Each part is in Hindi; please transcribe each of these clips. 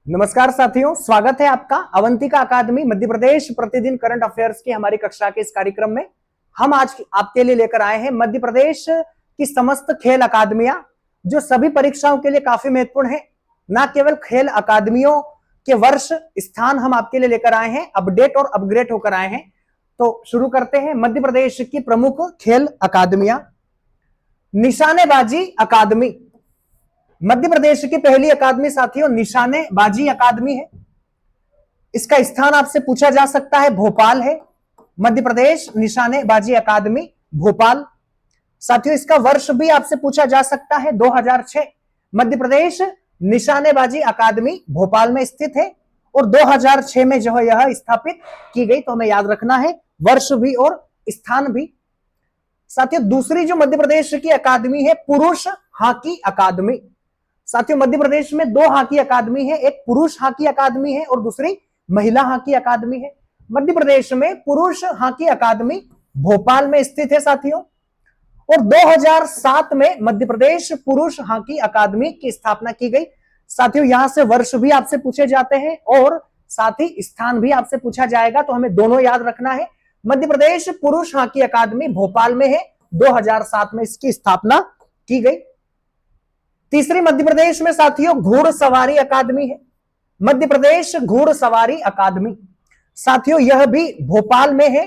नमस्कार साथियों, स्वागत है आपका अवंतिका अकादमी मध्य प्रदेश प्रतिदिन करंट अफेयर्स की हमारी कक्षा के इस कार्यक्रम में। हम आज आपके लिए लेकर आए हैं मध्य प्रदेश की समस्त खेल अकादमियां जो सभी परीक्षाओं के लिए काफी महत्वपूर्ण है। न केवल खेल अकादमियों के वर्ष स्थान हम आपके लिए लेकर आए हैं, अपडेट और अपग्रेड होकर आए हैं। तो शुरू करते हैं मध्य प्रदेश की प्रमुख खेल अकादमियां। निशानेबाजी अकादमी, मध्य प्रदेश की पहली अकादमी साथियों निशानेबाजी अकादमी है। इसका स्थान आपसे पूछा जा सकता है, भोपाल है। मध्य प्रदेश निशानेबाजी अकादमी भोपाल। साथियों इसका वर्ष भी आपसे पूछा जा सकता है, 2006। मध्य प्रदेश निशानेबाजी अकादमी भोपाल में स्थित है और 2006 में जो है यह स्थापित की गई। तो हमें याद रखना है वर्ष भी और स्थान भी। साथियों दूसरी जो मध्य प्रदेश की अकादमी है, पुरुष हॉकी अकादमी। साथियों मध्य प्रदेश में दो हॉकी अकादमी है, एक पुरुष हॉकी अकादमी है और दूसरी महिला हॉकी अकादमी है। मध्य प्रदेश में पुरुष हॉकी अकादमी भोपाल में स्थित है साथियों। और 2007 में मध्य प्रदेश पुरुष हॉकी अकादमी की स्थापना की गई। साथियों यहां से वर्ष भी आपसे पूछे जाते हैं और साथ ही स्थान भी आपसे पूछा जाएगा, तो हमें दोनों याद रखना है। मध्य प्रदेश पुरुष हॉकी अकादमी भोपाल में है, 2007 में इसकी स्थापना की गई। तीसरी मध्य प्रदेश में साथियों घुड़सवारी अकादमी है, मध्य प्रदेश घुड़सवारी अकादमी। साथियों यह भी भोपाल में है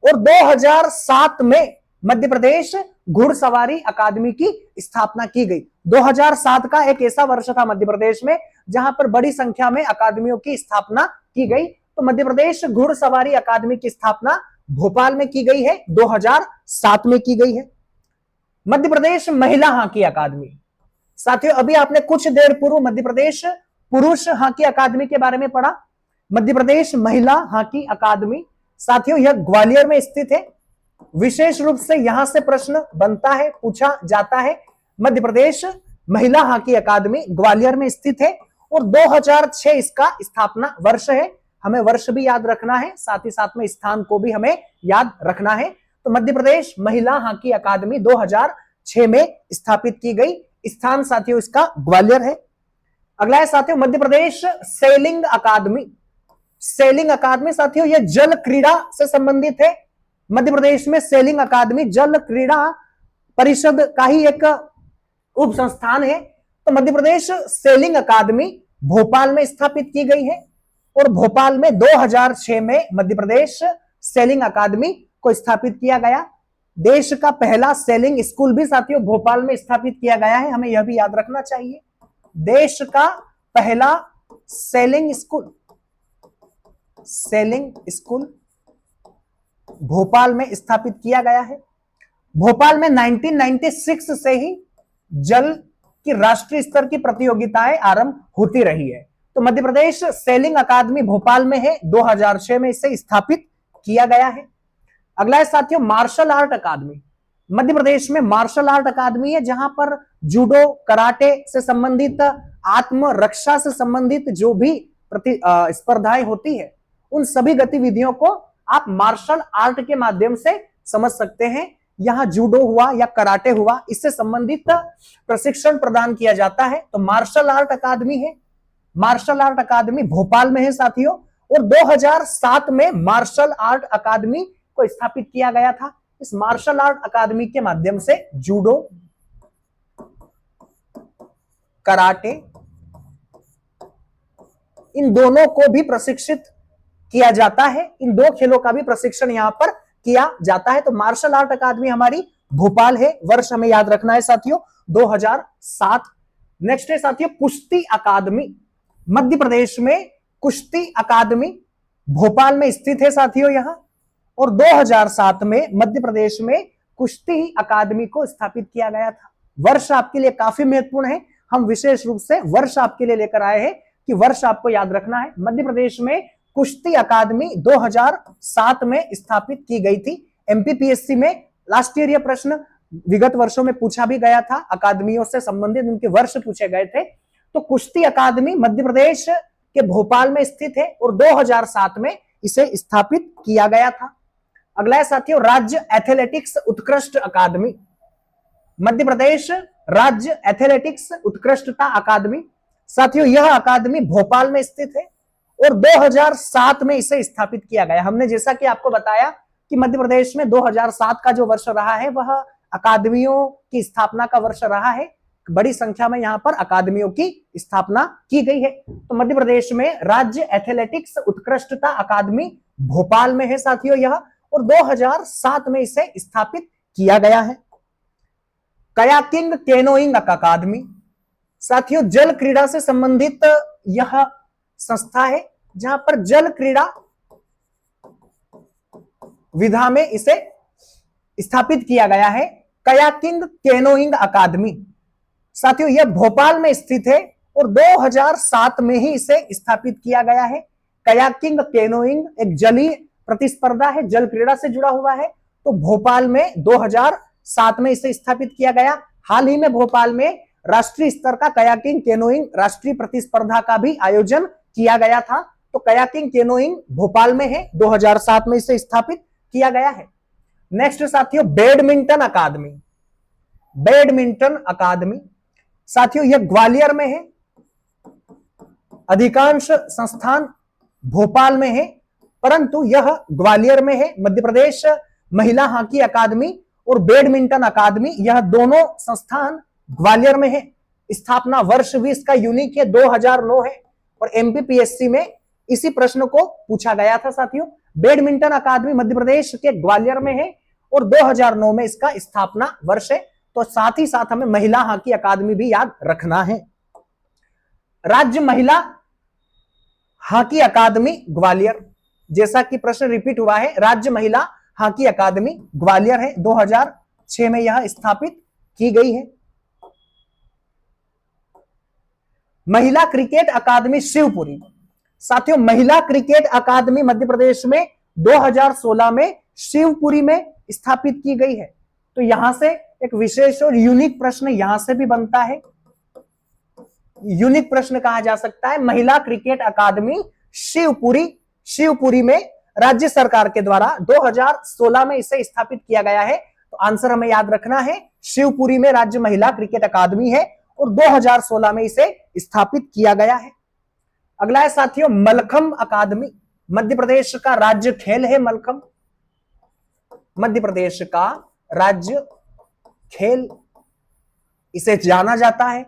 और 2007 में मध्य प्रदेश घुड़सवारी अकादमी की स्थापना की गई। 2007 का एक ऐसा वर्ष था मध्य प्रदेश में जहां पर बड़ी संख्या में अकादमियों की स्थापना की गई। तो मध्य प्रदेश घुड़सवारी अकादमी की स्थापना भोपाल में की गई है, 2007 में की गई है। मध्य प्रदेश महिला हॉकी अकादमी। साथियों अभी आपने कुछ देर पूर्व मध्य प्रदेश पुरुष हॉकी अकादमी के बारे में पढ़ा। मध्य प्रदेश महिला हॉकी अकादमी साथियों यह ग्वालियर में स्थित है। विशेष रूप से यहां से प्रश्न बनता है, पूछा जाता है। मध्य प्रदेश महिला हॉकी अकादमी ग्वालियर में स्थित है और 2006 इसका स्थापना वर्ष है। हमें वर्ष भी याद रखना है, साथ ही साथ में स्थान को भी हमें याद रखना है। तो मध्य प्रदेश महिला हॉकी अकादमी 2006 में स्थापित की गई। स्थान साथियों इसका ग्वालियर है। अगला है साथियों मध्य प्रदेश सेलिंग अकादमी। सेलिंग अकादमी साथियों यह जल क्रीड़ा से संबंधित है। मध्य प्रदेश में सेलिंग अकादमी जल क्रीड़ा परिषद का ही एक उप संस्थान है। तो मध्य प्रदेश सेलिंग अकादमी भोपाल में स्थापित की गई है और भोपाल में 2006 में मध्य प्रदेश सेलिंग अकादमी को स्थापित किया गया। देश का पहला सेलिंग स्कूल भी साथियों भोपाल में स्थापित किया गया है, हमें यह भी याद रखना चाहिए। देश का पहला सेलिंग स्कूल भोपाल में स्थापित किया गया है। भोपाल में 1996 से ही जल की राष्ट्रीय स्तर की प्रतियोगिताएं आरंभ होती रही है। तो मध्य प्रदेश सेलिंग अकादमी भोपाल में है, 2006 में इसे स्थापित किया गया है। अगला है साथियों मार्शल आर्ट अकादमी। मध्य प्रदेश में मार्शल आर्ट अकादमी है जहां पर जूडो, कराटे से संबंधित, आत्मरक्षा से संबंधित जो भी स्पर्धाएं होती है उन सभी गतिविधियों को आप मार्शल आर्ट के माध्यम से समझ सकते हैं। यहां जूडो हुआ या कराटे हुआ, इससे संबंधित प्रशिक्षण प्रदान किया जाता है। तो मार्शल आर्ट अकादमी है, मार्शल आर्ट अकादमी भोपाल में है साथियों। और 2007 में मार्शल आर्ट अकादमी को स्थापित किया गया था। इस मार्शल आर्ट अकादमी के माध्यम से जूडो, कराटे इन दोनों को भी प्रशिक्षित किया जाता है। इन दो खेलों का भी प्रशिक्षण यहां पर किया जाता है। तो मार्शल आर्ट अकादमी हमारी भोपाल है, वर्ष हमें याद रखना है साथियों 2007। नेक्स्ट है साथियों कुश्ती अकादमी। मध्य प्रदेश में कुश्ती अकादमी भोपाल में स्थित है साथियों यहां। और 2007 में मध्य प्रदेश में कुश्ती अकादमी को स्थापित किया गया था। वर्ष आपके लिए काफी महत्वपूर्ण है, हम विशेष रूप से वर्ष आपके लिए लेकर आए हैं कि वर्ष आपको याद रखना है। मध्य प्रदेश में कुश्ती अकादमी 2007 में स्थापित की गई थी। एमपीपीएससी में लास्ट ईयर यह प्रश्न विगत वर्षों में पूछा भी गया था, अकादमियों से संबंधित उनके वर्ष पूछे गए थे। तो कुश्ती अकादमी मध्य प्रदेश के भोपाल में स्थित है और 2007 में इसे स्थापित किया गया था। अगला है साथियों राज्य एथलेटिक्स उत्कृष्ट अकादमी। मध्य प्रदेश राज्य एथलेटिक्स उत्कृष्टता अकादमी। साथियों यह अकादमी भोपाल में स्थित है और 2007 में इसे स्थापित किया गया। हमने जैसा कि आपको बताया कि मध्य प्रदेश में 2007 का जो वर्ष रहा है वह अकादमियों की स्थापना का वर्ष रहा है। बड़ी संख्या में यहाँ पर अकादमियों की स्थापना की गई है। तो मध्य प्रदेश में राज्य एथलेटिक्स उत्कृष्टता अकादमी भोपाल में है साथियों यह, और 2007 में इसे स्थापित किया गया है। कयाकिंग कैनोइंग अकादमी साथियों जल क्रीड़ा से संबंधित यह संस्था है जहां पर जल क्रीड़ा विधा में इसे स्थापित किया गया है। कयाकिंग कैनोइंग अकादमी साथियों यह भोपाल में स्थित है और 2007 में ही इसे स्थापित किया गया है। कयाकिंग कैनोइंग एक जलीय प्रतिस्पर्धा है, जल क्रीड़ा से जुड़ा हुआ है। तो भोपाल में 2007 में इसे स्थापित किया गया। हाल ही में भोपाल में राष्ट्रीय स्तर का कयाकिंग कैनोइंग राष्ट्रीय प्रतिस्पर्धा का भी आयोजन किया गया था। तो कयाकिंग कैनोइंग भोपाल में है, 2007 में इसे स्थापित किया गया है। नेक्स्ट साथियों बैडमिंटन अकादमी। बैडमिंटन अकादमी साथियों यह ग्वालियर में है, अधिकांश संस्थान भोपाल में है, परंतु यह ग्वालियर में है। मध्य प्रदेश महिला हॉकी अकादमी और बैडमिंटन अकादमी यह दोनों संस्थान ग्वालियर में है। स्थापना वर्ष भी इसका यूनिक है, 2009 है, और एमपीपीएससी में इसी प्रश्न को पूछा गया था साथियों। बैडमिंटन अकादमी मध्य प्रदेश के ग्वालियर में है और 2009 में इसका स्थापना वर्ष है। तो साथ ही साथ हमें महिला हॉकी अकादमी भी याद रखना है। राज्य महिला हॉकी अकादमी ग्वालियर, जैसा कि प्रश्न रिपीट हुआ है, राज्य महिला हॉकी अकादमी ग्वालियर है, 2006 में यह स्थापित की गई है। महिला क्रिकेट अकादमी शिवपुरी साथियों महिला क्रिकेट अकादमी मध्य प्रदेश में 2016 में शिवपुरी में स्थापित की गई है। तो यहां से एक विशेष और यूनिक प्रश्न यहां से भी बनता है, यूनिक प्रश्न कहा जा सकता है। महिला क्रिकेट अकादमी शिवपुरी, शिवपुरी में राज्य सरकार के द्वारा 2016 में इसे स्थापित किया गया है। तो आंसर हमें याद रखना है, शिवपुरी में राज्य महिला क्रिकेट अकादमी है और 2016 में इसे स्थापित किया गया है। अगला है साथियों मलखम अकादमी। मध्य प्रदेश का राज्य खेल है मलखम, मध्य प्रदेश का राज्य खेल इसे जाना जाता है,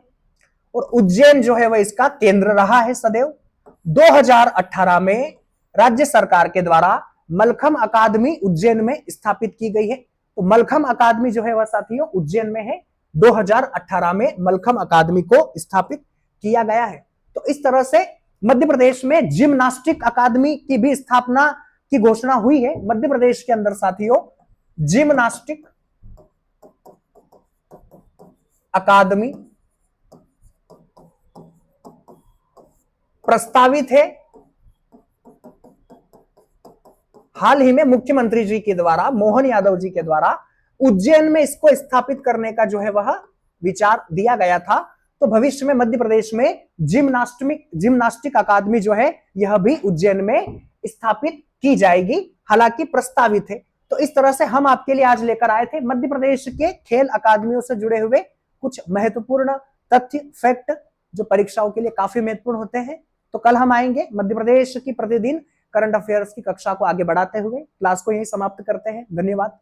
और उज्जैन जो है वह इसका केंद्र रहा है सदैव। 2018 में राज्य सरकार के द्वारा मलखम अकादमी उज्जैन में स्थापित की गई है। तो मलखम अकादमी जो है वह साथियों उज्जैन में है, 2018 में मलखम अकादमी को स्थापित किया गया है। तो इस तरह से मध्य प्रदेश में जिम्नास्टिक अकादमी की भी स्थापना की घोषणा हुई है। मध्य प्रदेश के अंदर साथियों जिम्नास्टिक अकादमी प्रस्तावित है। हाल ही में मुख्यमंत्री जी के द्वारा, मोहन यादव जी के द्वारा उज्जैन में इसको स्थापित करने का जो है वह विचार दिया गया था। तो भविष्य में मध्य प्रदेश में जिम्नास्टिक अकादमी जो है यह भी उज्जैन में स्थापित की जाएगी, हालांकि प्रस्तावित है। तो इस तरह से हम आपके लिए आज लेकर आए थे मध्य प्रदेश के खेल अकादमियों से जुड़े हुए कुछ महत्वपूर्ण तथ्य, फैक्ट जो परीक्षाओं के लिए काफी महत्वपूर्ण होते हैं। तो कल हम आएंगे मध्य प्रदेश की प्रतिदिन करंट अफेयर्स की कक्षा को आगे बढ़ाते हुए। क्लास को यहीं समाप्त करते हैं। धन्यवाद।